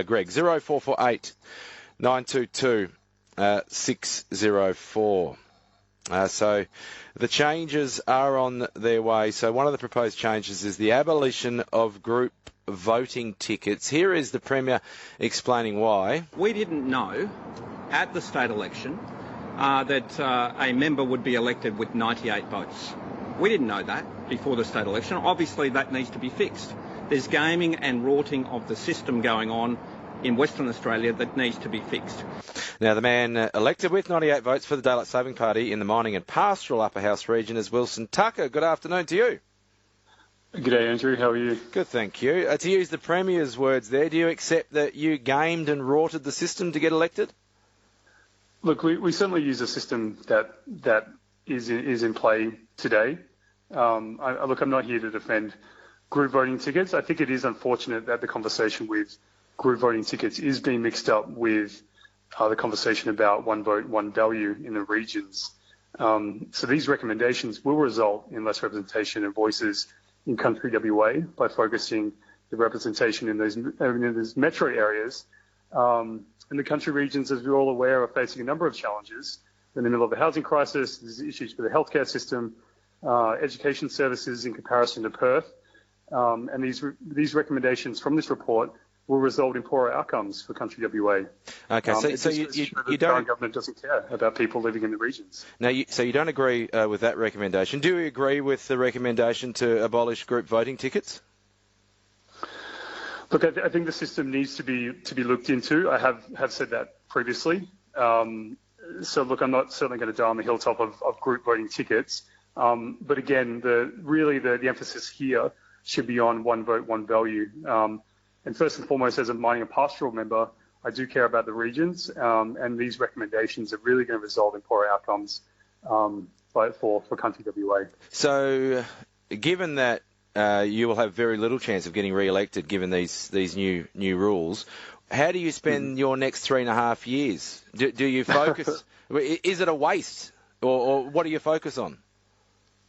Greg. 0448 922 604. So the changes are on their way. So one of the proposed changes is the abolition of group voting tickets. Here is the Premier explaining why. We didn't know at the state election that a member would be elected with 98 votes. We didn't know that before the state election. Obviously that needs to be fixed. There's gaming and rorting of the system going on in Western Australia that needs to be fixed. Now, the man elected with 98 votes for the Daylight Saving Party in the Mining and Pastoral Upper House region is Wilson Tucker. Good afternoon to you. G'day, Andrew. How are you? Good, thank you. To use the Premier's words there, do you accept that you gamed and rorted the system to get elected? Look, we certainly use a system that is in play today. I'm not here to defend group voting tickets. I think it is unfortunate that the conversation with group voting tickets is being mixed up with the conversation about one vote, one value in the regions. So these recommendations will result in less representation and voices in country WA by focusing the representation in those metro areas. And the country regions, as we're all aware, are facing a number of challenges. In the middle of a housing crisis, there's issues with the healthcare system, education services in comparison to Perth. And these recommendations from this report will result in poorer outcomes for country WA. Okay, so you the don't... current government doesn't care about people living in the regions. Now, so you don't agree with that recommendation. Do you agree with the recommendation to abolish group voting tickets? Look, I think the system needs to be looked into. I have said that previously. So look, I'm not certainly going to die on the hilltop of group voting tickets. But again, the emphasis here should be on one vote, one value. And first and foremost, as a mining and pastoral member, I do care about the regions, and these recommendations are really going to result in poorer outcomes for country WA. So, given that you will have very little chance of getting re-elected, given these new rules, how do you spend your next 3.5 years? Do you focus? Is it a waste, or what do you focus on?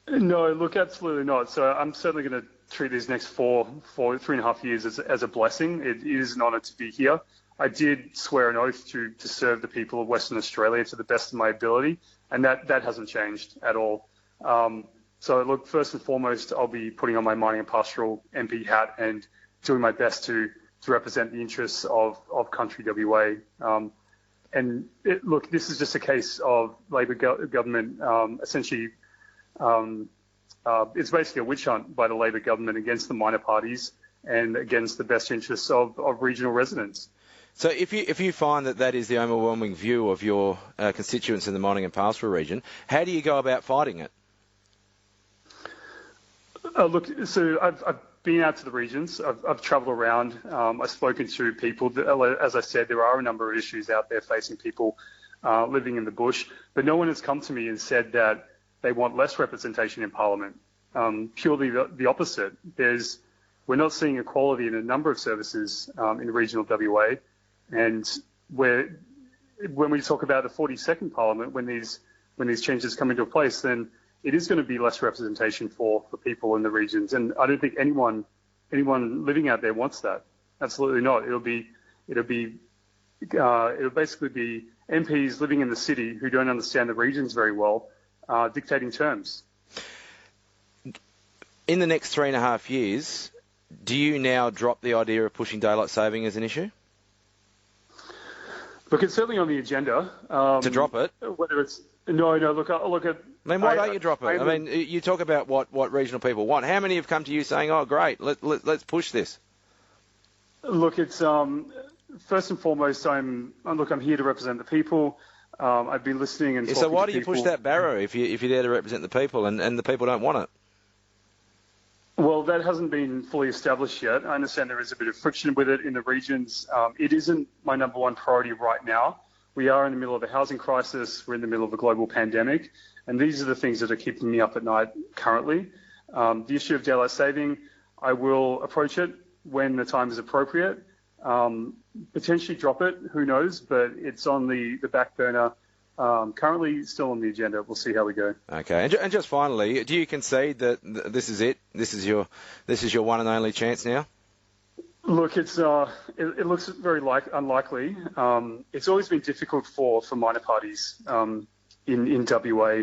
No, look, absolutely not. So I'm certainly going to treat these next 3.5 years as a blessing. It is an honour to be here. I did swear an oath to serve the people of Western Australia to the best of my ability, and that hasn't changed at all. So look, first and foremost, I'll be putting on my mining and pastoral MP hat and doing my best to represent the interests of country WA. Look, this is just a case of Labor government essentially. It's basically a witch hunt by the Labor government against the minor parties and against the best interests of regional residents. So if you find that is the overwhelming view of your constituents in the mining and pastoral region, how do you go about fighting it? Look, so I've been out to the regions. I've travelled around. I've spoken to people. As I said, there are a number of issues out there facing people living in the bush, but no one has come to me and said that they want less representation in Parliament. Purely the opposite. We're not seeing equality in a number of services in regional WA, and when we talk about the 42nd Parliament, when these changes come into place, then it is going to be less representation for people in the regions, and I don't think anyone living out there wants that. Absolutely not. It'll basically be MPs living in the city who don't understand the regions very well, dictating terms. In the next 3.5 years, do you now drop the idea of pushing daylight saving as an issue? Look, it's certainly on the agenda. To drop it? Whether it's no. Look at. I mean, why don't you drop it? I mean, you talk about what regional people want. How many have come to you saying, "Oh, great, let's push this"? Look, it's first and foremost, I'm here to represent the people. I've been listening and talking to people. So why do you push that barrow if you're there to represent the people and the people don't want it? Well, that hasn't been fully established yet. I understand there is a bit of friction with it in the regions. It isn't my number one priority right now. We are in the middle of a housing crisis. We're in the middle of a global pandemic. And these are the things that are keeping me up at night currently. The issue of daylight saving, I will approach it when the time is appropriate. Potentially drop it, who knows, but it's on the back burner. Currently still on the agenda. We'll see how we go. Okay, and just finally, do you concede that this is it? This is your one and only chance now? Look, it looks very unlikely. It's always been difficult for minor parties in WA,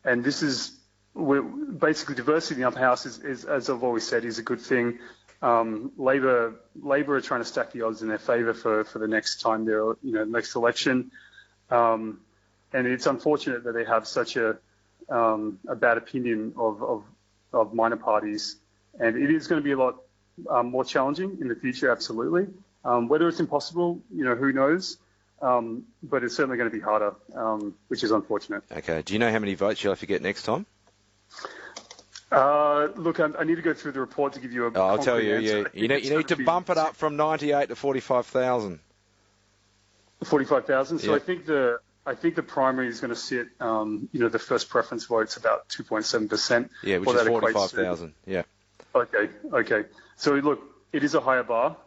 and this is basically diversity in the upper house is, as I've always said, is a good thing. Labor are trying to stack the odds in their favour for the next time next election, and it's unfortunate that they have such a bad opinion of minor parties, and it is going to be a lot more challenging in the future, absolutely. Whether it's impossible, who knows? But it's certainly going to be harder, which is unfortunate. Okay. Do you know how many votes you'll have to get next time? Look, I need to go through the report to give you a. I'll tell you. Answer. You need to bump it up from 98 to 45,000. 45,000. So Yep. I think the primary is going to sit. The first preference vote's about 2.7%. Yeah, which is 45,000. Yeah. Okay. So look, it is a higher bar.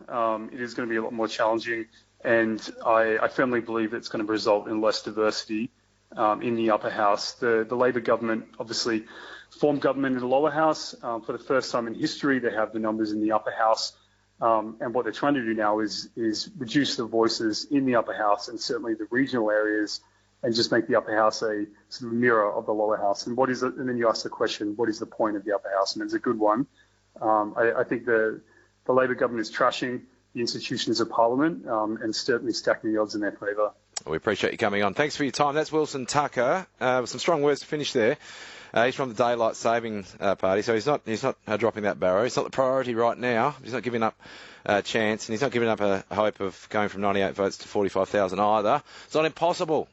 It is going to be a lot more challenging, and I firmly believe it's going to result in less diversity in the upper house. The Labor government obviously formed government in the lower house. For the first time in history, they have the numbers in the upper house. And what they're trying to do now is reduce the voices in the upper house and certainly the regional areas, and just make the upper house a sort of mirror of the lower house. And and then you ask the question, what is the point of the upper house? And it's a good one. I think the Labor government is trashing the institutions of Parliament and certainly stacking the odds in their favour. We appreciate you coming on. Thanks for your time. That's Wilson Tucker. Some strong words to finish there. He's from the Daylight Saving Party, so he's not dropping that barrow. It's not the priority right now. He's not giving up a chance, and he's not giving up a hope of going from 98 votes to 45,000 either. It's not impossible.